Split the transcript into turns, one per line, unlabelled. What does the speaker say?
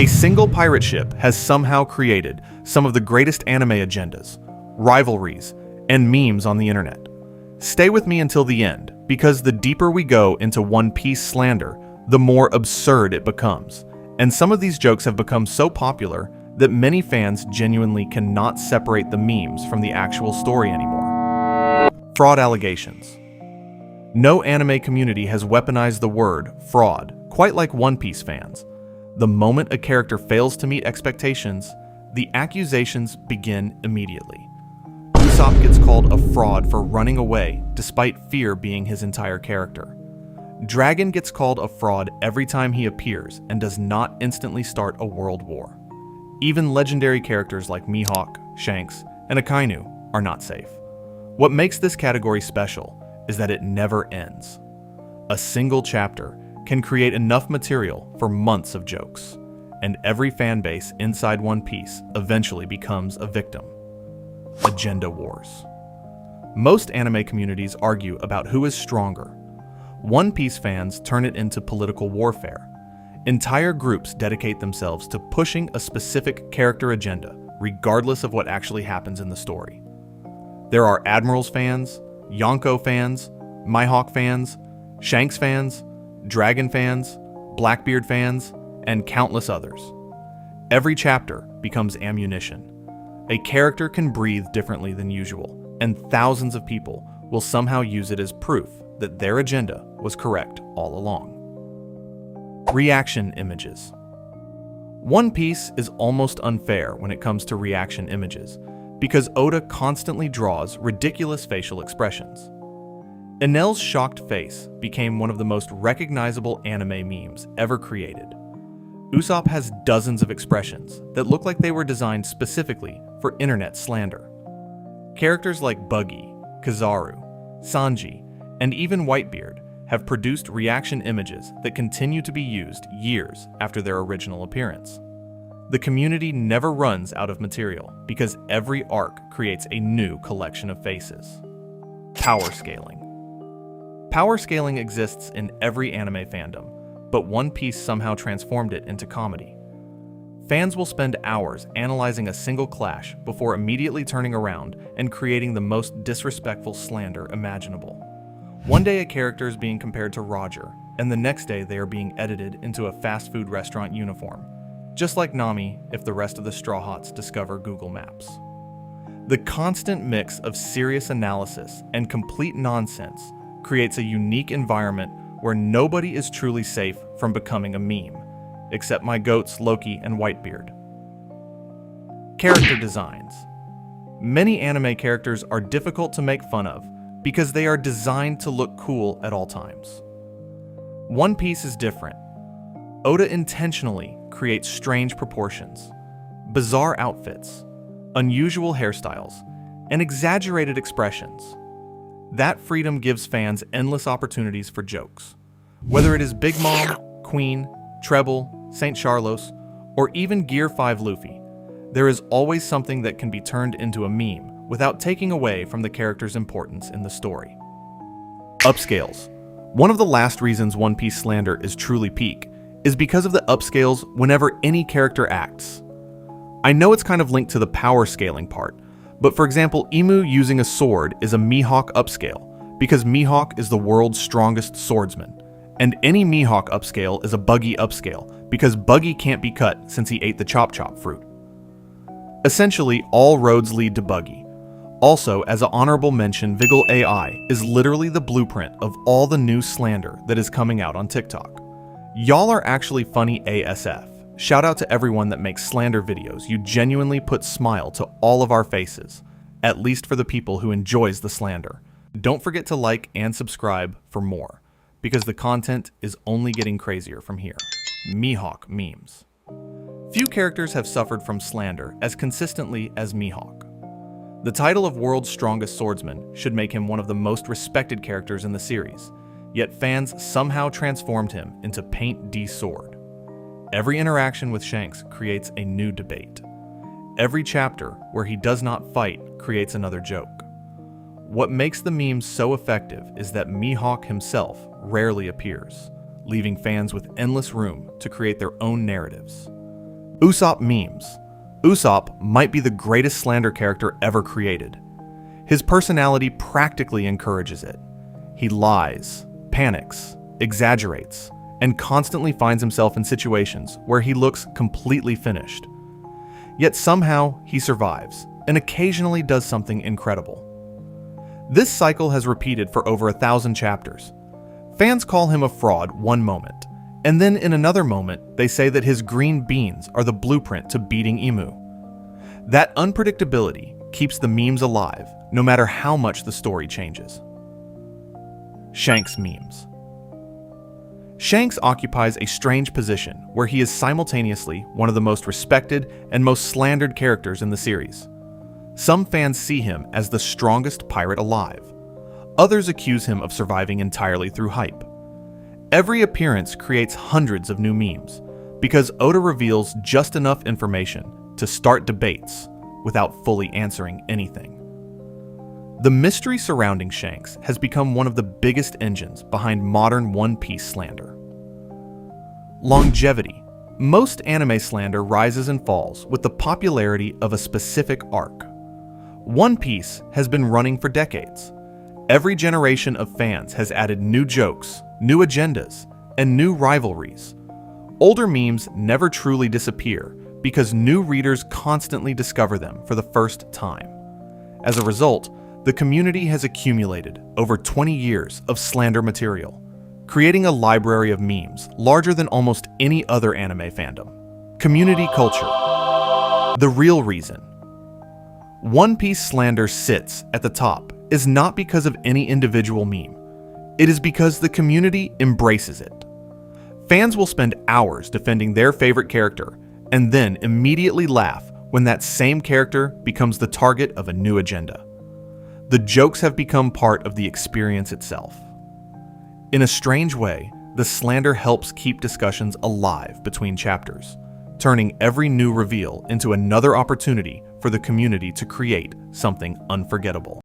A single pirate ship has somehow created some of the greatest anime agendas, rivalries, and memes on the internet. Stay with me until the end, because the deeper we go into One Piece slander, the more absurd it becomes. And some of these jokes have become so popular that many fans genuinely cannot separate the memes from the actual story anymore. Fraud allegations. No anime community has weaponized the word fraud quite like One Piece fans. The moment a character fails to meet expectations, the accusations begin immediately. Usopp gets called a fraud for running away despite fear being his entire character. Dragon gets called a fraud every time he appears and does not instantly start a world war. Even legendary characters like Mihawk, Shanks, and Akainu are not safe. What makes this category special is that it never ends. A single chapter can create enough material for months of jokes, and every fan base inside One Piece eventually becomes a victim. Agenda wars. Most anime communities argue about who is stronger. One Piece fans turn it into political warfare. Entire groups dedicate themselves to pushing a specific character agenda, regardless of what actually happens in the story. There are Admirals fans, Yonko fans, Mihawk fans, Shanks fans, Dragon fans, Blackbeard fans, and countless others. Every chapter becomes ammunition. A character can breathe differently than usual, and thousands of people will somehow use it as proof that their agenda was correct all along. Reaction images. One Piece is almost unfair when it comes to reaction images, because Oda constantly draws ridiculous facial expressions. Enel's shocked face became one of the most recognizable anime memes ever created. Usopp has dozens of expressions that look like they were designed specifically for internet slander. Characters like Buggy, Kizaru, Sanji, and even Whitebeard have produced reaction images that continue to be used years after their original appearance. The community never runs out of material because every arc creates a new collection of faces. Power scaling. Power scaling exists in every anime fandom, but One Piece somehow transformed it into comedy. Fans will spend hours analyzing a single clash before immediately turning around and creating the most disrespectful slander imaginable. One day a character is being compared to Roger, and the next day they are being edited into a fast food restaurant uniform, just like Nami if the rest of the Straw Hats discover Google Maps. The constant mix of serious analysis and complete nonsense creates a unique environment where nobody is truly safe from becoming a meme, except my goats Loki and Whitebeard. Character designs. Many anime characters are difficult to make fun of because they are designed to look cool at all times. One Piece is different. Oda intentionally creates strange proportions, bizarre outfits, unusual hairstyles, and exaggerated expressions. That freedom gives fans endless opportunities for jokes. Whether it is Big Mom, Queen, Treble, St. Charlos, or even Gear 5 Luffy, there is always something that can be turned into a meme without taking away from the character's importance in the story. Upscales. One of the last reasons One Piece slander is truly peak is because of the upscales whenever any character acts. I know it's kind of linked to the power scaling part, but for example, Emu using a sword is a Mihawk upscale because Mihawk is the world's strongest swordsman, and any Mihawk upscale is a Buggy upscale because Buggy can't be cut since he ate the Chop Chop fruit. Essentially, all roads lead to Buggy. Also, as an honorable mention, Vigil AI is literally the blueprint of all the new slander that is coming out on TikTok. Y'all are actually funny ASF. Shout out to everyone that makes slander videos. You genuinely put smile to all of our faces, at least for the people who enjoys the slander. Don't forget to like and subscribe for more, because the content is only getting crazier from here. Mihawk memes. Few characters have suffered from slander as consistently as Mihawk. The title of World's Strongest Swordsman should make him one of the most respected characters in the series, yet fans somehow transformed him into Paint D Sword. Every interaction with Shanks creates a new debate. Every chapter where he does not fight creates another joke. What makes the memes so effective is that Mihawk himself rarely appears, leaving fans with endless room to create their own narratives. Usopp memes. Usopp might be the greatest Slander character ever created. His personality practically encourages it. He lies, panics, exaggerates, and constantly finds himself in situations where he looks completely finished. Yet somehow he survives, and occasionally does something incredible. This cycle has repeated for over 1,000 chapters. Fans call him a fraud one moment, and then in another moment they say that his green beans are the blueprint to beating Emu. That unpredictability keeps the memes alive, no matter how much the story changes. Shanks memes. Shanks occupies a strange position where he is simultaneously one of the most respected and most slandered characters in the series. Some fans see him as the strongest pirate alive. Others accuse him of surviving entirely through hype. Every appearance creates hundreds of new memes because Oda reveals just enough information to start debates without fully answering anything. The mystery surrounding Shanks has become one of the biggest engines behind modern One Piece slander. Longevity. Most anime slander rises and falls with the popularity of a specific arc. One Piece has been running for decades. Every generation of fans has added new jokes, new agendas, and new rivalries. Older memes never truly disappear because new readers constantly discover them for the first time. As a result, the community has accumulated over 20 years of slander material, creating a library of memes larger than almost any other anime fandom. Community culture. The real reason One Piece slander sits at the top is not because of any individual meme. It is because the community embraces it. Fans will spend hours defending their favorite character and then immediately laugh when that same character becomes the target of a new agenda. The jokes have become part of the experience itself. In a strange way, the slander helps keep discussions alive between chapters, turning every new reveal into another opportunity for the community to create something unforgettable.